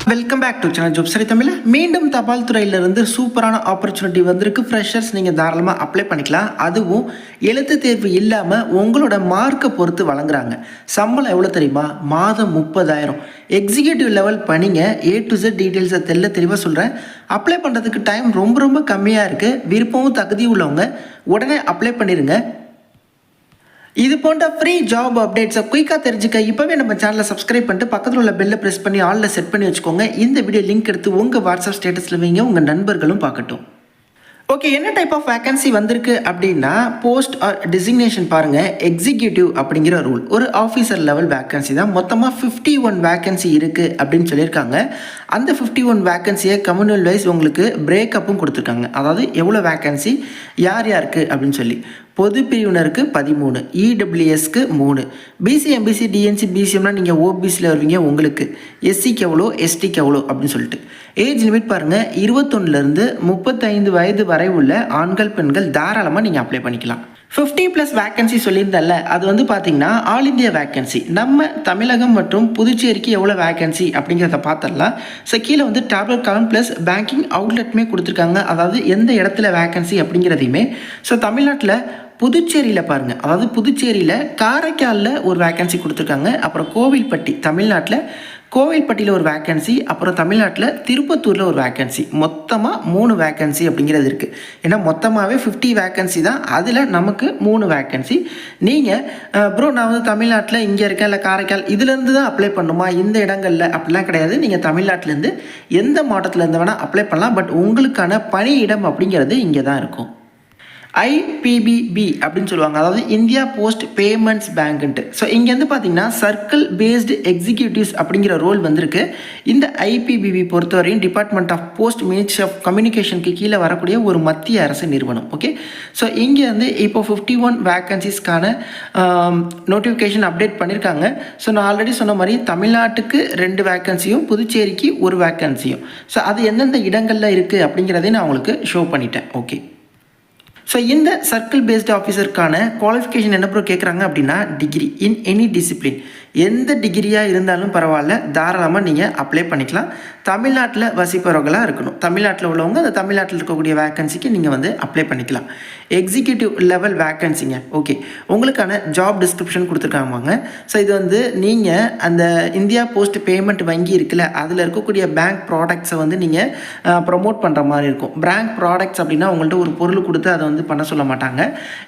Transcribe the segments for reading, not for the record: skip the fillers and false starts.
Welcome back to channel job சரி தமிழ். மீண்டும் தபால் துறையிலிருந்து சூப்பரான ஆப்பர்ச்சுனிட்டி வந்திருக்கு. ஃப்ரெஷர்ஸ் நீங்கள் தாராளமாக அப்ளை பண்ணிக்கலாம். அதுவும் எழுத்து தேர்வு இல்லாமல் உங்களோட மார்க்கை பொறுத்து வழங்குறாங்க. சம்பளம் எவ்வளோ தெரியுமா? மாதம் 30,000. எக்ஸிக்யூட்டிவ் லெவல் பணிங்க. A to Z டீட்டெயில்ஸை தெளிவாக சொல்கிறேன். அப்ளை பண்ணுறதுக்கு டைம் ரொம்ப கம்மியாக இருக்குது. விருப்பமும் தகுதி உள்ளவங்க உடனே அப்ளை பண்ணிடுங்க. இது போன்ற ஃப்ரீ ஜாப் அப்டேட்ஸை குயிக்காக தெரிஞ்சுக்க இப்போவே நம்ம சேனலை சப்ஸ்கிரைப் பண்ணிட்டு பக்கத்தில் உள்ள பெல்லை ப்ரெஸ் பண்ணி ஆலில் செட் பண்ணி வச்சுக்கோங்க. இந்த வீடியோ லிங்க் எடுத்து உங்கள் வாட்ஸ்அப் ஸ்டேட்டஸில் வைங்க, உங்கள் நண்பர்களும் பார்க்கட்டும். ஓகே, என்ன டைப் ஆஃப் வேகன்சி வந்திருக்கு அப்படின்னா, போஸ்ட் ஆர் டிசிக்னேஷன் பாருங்கள். எக்ஸிக்யூட்டிவ் அப்படிங்கிற ரூல் ஒரு ஆஃபீஸர் லெவல் வேகன்சி தான். மொத்தமாக 51 வேகன்சி இருக்குது அப்படின்னு சொல்லியிருக்காங்க. அந்த 51 வேகன்சியை கம்யூனல் வைஸ் உங்களுக்கு பிரேக்கப்பும் கொடுத்துருக்காங்க. அதாவது எவ்வளோ வேகன்சி யாருக்கு அப்படின்னு சொல்லி. பொது பிரிவினருக்கு 13, இடபிள்யூஎஸ்க்கு 3, பிசி எம்பிசி டிஎன்சி பிசிஎம்னா நீங்கள் ஓபிசியில் வருவீங்க, உங்களுக்கு எஸ்சிக்கு எவ்வளோ எஸ்டிக்கு எவ்வளோ அப்படின்னு சொல்லிட்டு. ஏஜ் லிமிட் பாருங்கள், 21லேருந்து 35 வயது வரை உள்ள ஆண்கள் பெண்கள் தாராளமாக நீங்கள் அப்ளை பண்ணிக்கலாம். 50+ வேகன்சி சொல்லியிருந்தல, அது வந்து பார்த்தீங்கன்னா ஆல் இந்தியா வேகன்சி. நம்ம தமிழகம் மற்றும் புதுச்சேரிக்கு எவ்வளோ வேகன்சி அப்படிங்கிறத பார்த்துடலாம். ஸோ கீழே வந்து டேப்லெட் காலம் ப்ளஸ் பேங்கிங் அவுட்லெட்டுமே கொடுத்துருக்காங்க. அதாவது எந்த இடத்துல வேகன்சி அப்படிங்கிறதையுமே. ஸோ தமிழ்நாட்டில் புதுச்சேரியில் பாருங்கள், அதாவது புதுச்சேரியில் காரைக்காலில் ஒரு வேகன்சி கொடுத்துருக்காங்க. அப்புறம் கோவில்பட்டி, தமிழ்நாட்டில் கோவில்பட்டியில் ஒரு வேக்கன்சி, அப்புறம் தமிழ்நாட்டில் திருப்பத்தூரில் ஒரு வேக்கன்சி. மொத்தமாக 3 வேக்கன்சி அப்படிங்கிறது இருக்குது. ஏன்னா மொத்தமாகவே 50 வேக்கன்சி தான். அதில் நமக்கு 3 வேக்கன்சி. நீங்கள் ப்ரோ நான் வந்து தமிழ்நாட்டில் இங்கே இருக்கேன், இல்லை காரைக்கால் இதுலேருந்து தான் அப்ளை பண்ணுமா இந்த இடங்களில் அப்படிலாம் கிடையாது. நீங்கள் தமிழ்நாட்டிலேருந்து எந்த மாவட்டத்திலேருந்து வேணால் அப்ளை பண்ணலாம். பட் உங்களுக்கான பணியிடம் அப்படிங்கிறது இங்கே தான் இருக்கும். IPBB அப்படின்னு சொல்லுவாங்க, அதாவது இந்தியா போஸ்ட் பேமெண்ட்ஸ் பேங்க்ன்ட்டு. ஸோ இங்கேருந்து பார்த்தீங்கன்னா சர்க்கிள் பேஸ்டு எக்ஸிக்யூட்டிவ்ஸ் அப்படிங்கிற ரோல் வந்திருக்கு. இந்த IPBB பொறுத்தவரையும் department of post ministry of கம்யூனிகேஷனுக்கு கீழே வரக்கூடிய ஒரு மத்திய அரசு நிறுவனம். ஓகே, ஸோ இங்கே வந்து இப்போ 51 வேக்கன்சிஸ்க்கான நோட்டிஃபிகேஷன் அப்டேட் பண்ணியிருக்காங்க. ஸோ நான் ஆல்ரெடி சொன்ன மாதிரி தமிழ்நாட்டுக்கு 2 வேக்கன்சியும் புதுச்சேரிக்கு 1 வேக்கன்சியும். ஸோ அது எந்தெந்த இடங்களில் இருக்குது அப்படிங்கிறதையும் நான் உங்களுக்கு ஷோ பண்ணிட்டேன். ஓகே, ஸோ இந்த சர்க்கிள் பேஸ்டு ஆஃபீஸருக்கான குவாலிஃபிகேஷன் என்ன ப்ரோ கேட்குறாங்க அப்படின்னா, டிகிரி இன் எனி டிசிப்ளின். எந்த டிகிரியாக இருந்தாலும் பரவாயில்ல, தாராளமாக நீங்கள் அப்ளை பண்ணிக்கலாம். தமிழ்நாட்டில் வசிப்பவர்களாக இருக்கணும். தமிழ்நாட்டில் உள்ளவங்க அந்த தமிழ்நாட்டில் இருக்கக்கூடிய வேக்கன்சிக்கு நீங்கள் வந்து அப்ளை பண்ணிக்கலாம். எக்ஸிக்யூட்டிவ் லெவல் வேக்கன்சிங்க. ஓகே, உங்களுக்கான ஜாப் டிஸ்கிரிப்ஷன் கொடுத்துருக்காங்க. ஸோ இது வந்து நீங்கள் அந்த இந்தியா போஸ்ட் பேமெண்ட் வங்கி இருக்குல்ல, அதில் இருக்கக்கூடிய பேங்க் ப்ராடக்ட்ஸை வந்து நீங்கள் ப்ரொமோட் பண்ணுற மாதிரி இருக்கும். பேங்க் ப்ராடக்ட்ஸ் அப்படின்னா உங்கள்கிட்ட ஒரு பொருள் கொடுத்து அதை வந்து பண்ண சொல்ல மாட்டாங்க.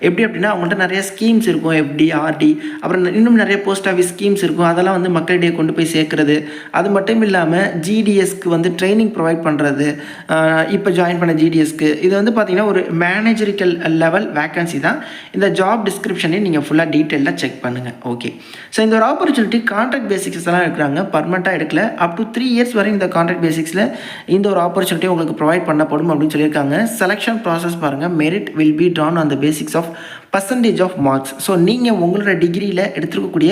எப்படி அப்படின்னா அவங்கள்ட்ட நிறைய ஸ்கீம்ஸ் இருக்கும், FD RD, அப்புறம் இன்னும் நிறைய போஸ்ட் ஆஃபீஸ் ஸ்கீம்ஸ் இருக்கும். அதெல்லாம் வந்து மக்களிடையே கொண்டு போய் சேர்க்குறது. அது மட்டும் இல்லாமல் GDSக்கு வந்து ட்ரைனிங் ப்ரொவைட் பண்ணுறது. இப்போ ஜாயின் பண்ண GDSக்கு இது வந்து பார்த்திங்கன்னா ஒரு மேனேஜரிக்கல் லெவல் வேக்கன்சி தான். இந்த ஜாப் டிஸ்கிரிப்ஷனே நீங்கள் ஃபுல்லாக டீட்டெயிலாக செக் பண்ணுங்கள். ஓகே, ஸோ இந்த ஒரு ஆப்பர்ச்சுனிட்டி கான்ட்ராக்ட் பேசிக்ஸ் எல்லாம் இருக்கிறாங்க, பர்மனெண்ட்டாக எடுக்கல. அப் டு 3 இயர்ஸ் வரை இந்த கான்ட்ராக்ட் பேசிக்ஸில் இந்த ஒரு ஆப்பர்ச்சுனிட்டி உங்களுக்கு ப்ரொவைட் பண்ணப்படும் அப்படின்னு சொல்லியிருக்காங்க. செலெக்ஷன் ப்ராசஸ் பாருங்கள், merit will be drawn on the basics of percentage of marks. So நீங்கள் உங்களோட டிகிரியில் எடுத்துருக்கக்கூடிய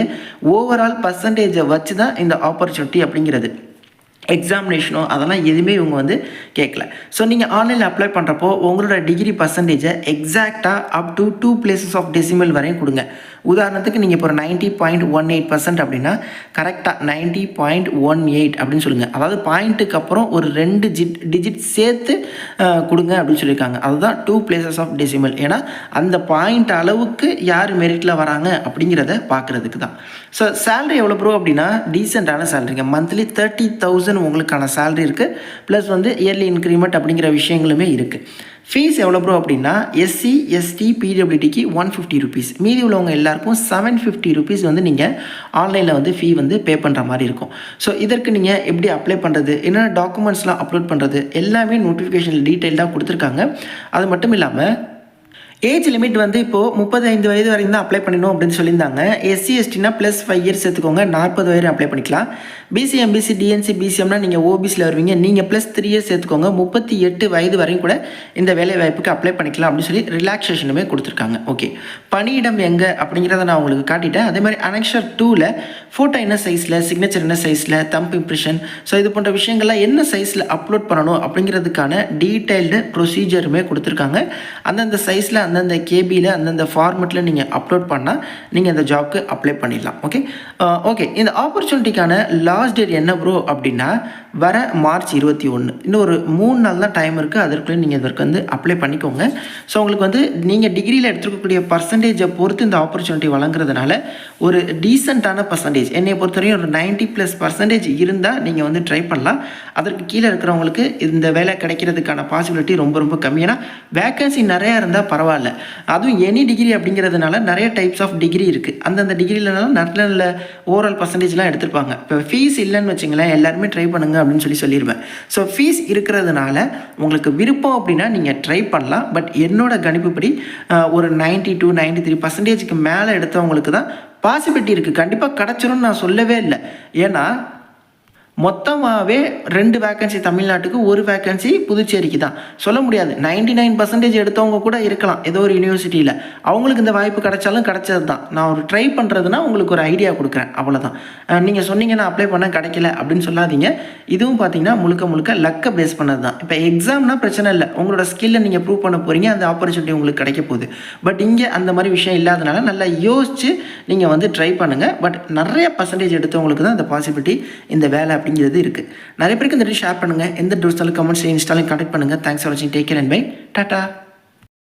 ஓவரால் பர்சன்டேஜை வச்சு தான் இந்த ஆப்பர்ச்சுனிட்டி அப்படிங்கிறது. எக்ஸாமினேஷனோ அதெல்லாம் எதுவுமே இவங்க வந்து கேட்கல. ஸோ நீங்கள் ஆன்லைனில் அப்ளை பண்ணுறப்போ உங்களோட டிகிரி பர்சன்டேஜை எக்ஸாக்டாக up to 2 places of decimal வரையும் கொடுங்க. உதாரணத்துக்கு நீங்கள் இப்போ ஒரு 90.18% அப்படின்னா கரெக்டாக 90.18 அப்படின்னு சொல்லுங்கள். அதாவது பாயிண்ட்டுக்கு அப்புறம் ஒரு 2 டிஜிட் சேர்த்து கொடுங்க அப்படின்னு சொல்லியிருக்காங்க. அதுதான் 2 places ஆஃப் டெசிமல். ஏன்னா அந்த பாயிண்ட் அளவுக்கு யார் மெரிட்டில் வராங்க அப்படிங்கிறத பார்க்குறதுக்கு தான். ஸோ சேலரி எவ்வளோ ப்ரோ அப்படின்னா, டீசெண்டான சேலரிங்க. மந்த்லி 30,000 உங்களுக்கான சேலரி இருக்குது. ப்ளஸ் வந்து இயர்லி இன்க்ரிமெண்ட் அப்படிங்கிற விஷயங்களுமே இருக்குது. ஃபீஸ் எவ்வளோ ப்ரோ அப்படின்னா, SC ST PWDக்கு 150 rupees. மீதி உள்ளவங்க எல்லாருக்கும் 750 rupees வந்து நீங்கள் ஆன்லைனில் வந்து ஃபீ வந்து பே பண்ணுற மாதிரி இருக்கும். ஸோ இதற்கு நீங்கள் எப்படி அப்ளை பண்ணுறது, என்னென்ன டாக்குமெண்ட்ஸ்லாம் அப்லோட் பண்ணுறது எல்லாமே நோட்டிஃபிகேஷன் டீட்டெயில்டாக கொடுத்துருக்காங்க. அது மட்டும் இல்லாமல் ஏஜ் லிமிட் வந்து இப்போது 35 வயது வரைக்கும் தான் அப்ளை பண்ணணும் அப்படின்னு சொல்லியிருந்தாங்க. SC STனா ப்ளஸ் 5 இயர்ஸ் சேர்த்துக்கோங்க, 40 வயது அப்ளை பண்ணிக்கலாம். BC MBC DNC BCMனா நீங்கள் OBசியில் வருவீங்க, நீங்கள் ப்ளஸ் 3 இயர்ஸ் சேர்த்துக்கோங்க. 38 வயது வரையும் கூட இந்த வேலை வாய்ப்புக்கு அப்ளை பண்ணிக்கலாம் அப்படின்னு சொல்லி ரிலாக்ஸேஷனுமே கொடுத்துருக்காங்க. ஓகே, பணியிடம் எங்கே அப்படிங்கிறத நான் உங்களுக்கு காட்டிட்டேன். அதே மாதிரி அனெக்ஷர் 2ல் ஃபோட்டோ என்ன சைஸில், சிக்னேச்சர் என்ன சைஸில், தம்ப் இம்ப்ரெஷன், ஸோ இது போன்ற விஷயங்கள்லாம் என்ன சைஸில் அப்லோட் பண்ணணும் அப்படிங்கிறதுக்கான டீட்டெயில்டு ப்ரொசீஜருமே கொடுத்துருக்காங்க. அந்தந்த சைஸில் அந்தந்த கேபியில் அந்தந்த ஃபார்மெட்டில் நீங்கள் அப்லோட் பண்ணால் நீங்கள் இந்த ஜாப்க்கு அப்ளை பண்ணிடலாம். ஓகே, இந்த ஆப்பர்ச்சுனிட்டிக்கான லாஸ்ட் டேட் என்ன ப்ரோ அப்படின்னா வர மார்ச் 21. இன்னும் ஒரு 3 நாள் தான் டைம் இருக்குது. அதற்குள்ளே நீங்கள் இதற்கு வந்து அப்ளை பண்ணிக்கோங்க. ஸோ உங்களுக்கு வந்து நீங்கள் டிகிரியில் எடுத்துருக்கக்கூடிய பர்சன்டேஜை பொறுத்து இந்த ஆப்பர்ச்சுனிட்டி வழங்குறதுனால ஒரு டீசெண்டான பர்சன்டேஜ் என்னை பொறுத்தவரையும் ஒரு 90+% இருந்தால் நீங்கள் வந்து ட்ரை பண்ணலாம். அதற்கு கீழே இருக்கிறவங்களுக்கு இந்த வேலை கிடைக்கிறதுக்கான பாசிபிலிட்டி ரொம்ப ரொம்ப கம்மி. ஏன்னா வேக்கன்சி நிறையா இருந்தால் பரவாயில்ல. அதுவும் எனி டிகிரி அப்படிங்கிறதுனால நிறைய டைப்ஸ் ஆஃப் டிகிரி இருக்குது. அந்தந்த டிகிரிலனாலும் நல்ல நல்ல ஓவரால் பர்சன்டேஜ்லாம் எடுத்திருப்பாங்க. இப்போ ஃபீஸ் இல்லைன்னு வச்சுங்களேன், எல்லாருமே ட்ரை பண்ணுங்க அப்படின்னு சொல்லிடுவேன். ஸோ ஃபீஸ் இருக்கிறதுனால உங்களுக்கு விருப்பம் அப்படின்னா நீங்கள் ட்ரை பண்ணலாம். பட் என்னோட கணிப்புப்படி ஒரு 90-93% மேலே எடுத்தவங்களுக்கு தான் பாசிபிலிட்டி இருக்குது. கண்டிப்பாக கிடச்சிரும்னு நான் சொல்லவே இல்லை. ஏன்னா மொத்தமாகவே 2 வேக்கன்சி தமிழ்நாட்டுக்கு, 1 வேக்கன்சி புதுச்சேரிக்கு தான். சொல்ல முடியாது, 99% எடுத்தவங்க கூட இருக்கலாம் ஏதோ ஒரு யூனிவர்சிட்டியில். அவங்களுக்கு இந்த வாய்ப்பு கிடைச்சாலும் கிடைச்சது தான். நான் ஒரு ட்ரை பண்ணுறதுனா உங்களுக்கு ஒரு ஐடியா கொடுக்குறேன், அவ்வளோதான். நீங்கள் சொன்னீங்க நான் அப்ளை பண்ண கிடைக்கல அப்படின்னு சொல்லாதீங்க. இதுவும் பார்த்தீங்கன்னா முழுக்க முழுக்க லக்கை பேஸ் பண்ணது தான். இப்போ எக்ஸாம்னா பிரச்சனை இல்லை, உங்களோட ஸ்கில்லை நீங்கள் ப்ரூவ் பண்ண போகிறீங்க, அந்த ஆப்பர்ச்சுனிட்டி உங்களுக்கு கிடைக்க போகுது. பட் இங்கே அந்த மாதிரி விஷயம் இல்லாதனால நல்லா யோசித்து நீங்கள் வந்து ட்ரை பண்ணுங்கள். பட் நிறைய பர்சன்டேஜ் எடுத்தவங்களுக்கு தான் இந்த பாசிபிலிட்டி, இந்த வேலை அப்படிங்கிறது இருக்குது. நிறைய பேருக்கு இந்த ஷேர் பண்ணுங்கள். எந்த டவுட்ஸாலும் கமெண்ட்ஸ் இன்ஸ்டாலையும் கான்டெக்ட் பண்ணுங்கள். தேங்க்ஸ் ஃபார் வாட்சிங். Take care and bye. Tata.